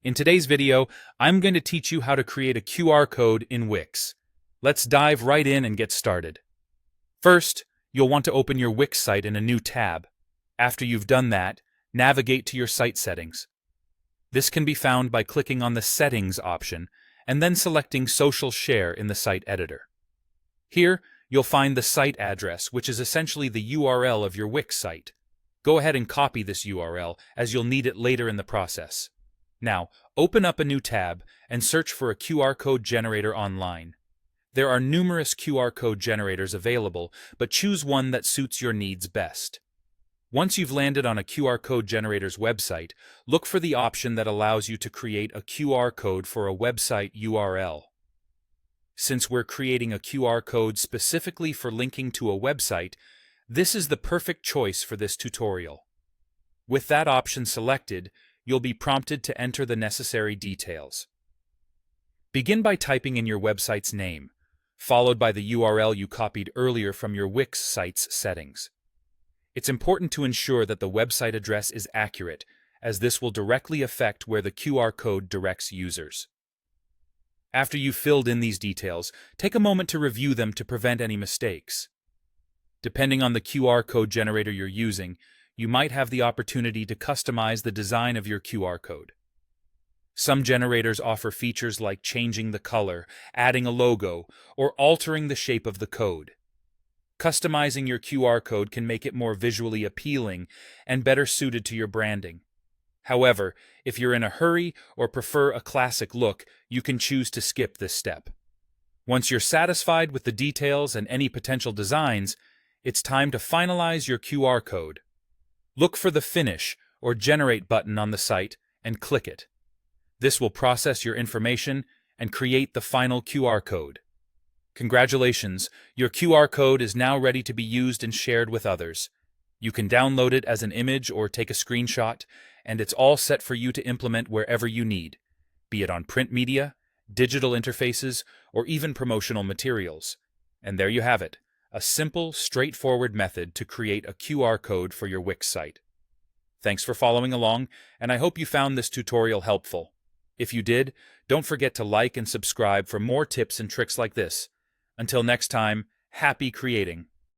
In today's video, I'm going to teach you how to create a QR code in Wix. Let's dive right in and get started. First, you'll want to open your Wix site in a new tab. After you've done that, navigate to your site settings. This can be found by clicking on the Settings option and then selecting Social Share in the site editor. Here, you'll find the site address, which is essentially the URL of your Wix site. Go ahead and copy this URL, as you'll need it later in the process. Now, open up a new tab and search for a QR code generator online. There are numerous QR code generators available, but choose one that suits your needs best. Once you've landed on a QR code generator's website, look for the option that allows you to create a QR code for a website URL. Since we're creating a QR code specifically for linking to a website, this is the perfect choice for this tutorial. With that option selected, you'll be prompted to enter the necessary details. Begin by typing in your website's name, followed by the URL you copied earlier from your Wix site's settings. It's important to ensure that the website address is accurate, as this will directly affect where the QR code directs users. After you've filled in these details, take a moment to review them to prevent any mistakes. Depending on the QR code generator you're using, you might have the opportunity to customize the design of your QR code. Some generators offer features like changing the color, adding a logo, or altering the shape of the code. Customizing your QR code can make it more visually appealing and better suited to your branding. However, if you're in a hurry or prefer a classic look, you can choose to skip this step. Once you're satisfied with the details and any potential designs, it's time to finalize your QR code. Look for the Finish or Generate button on the site and click it. This will process your information and create the final QR code. Congratulations, your QR code is now ready to be used and shared with others. You can download it as an image or take a screenshot, and it's all set for you to implement wherever you need, be it on print media, digital interfaces, or even promotional materials. And there you have it. A simple, straightforward method to create a QR code for your Wix site. Thanks for following along, and I hope you found this tutorial helpful. If you did, don't forget to like and subscribe for more tips and tricks like this. Until next time, happy creating!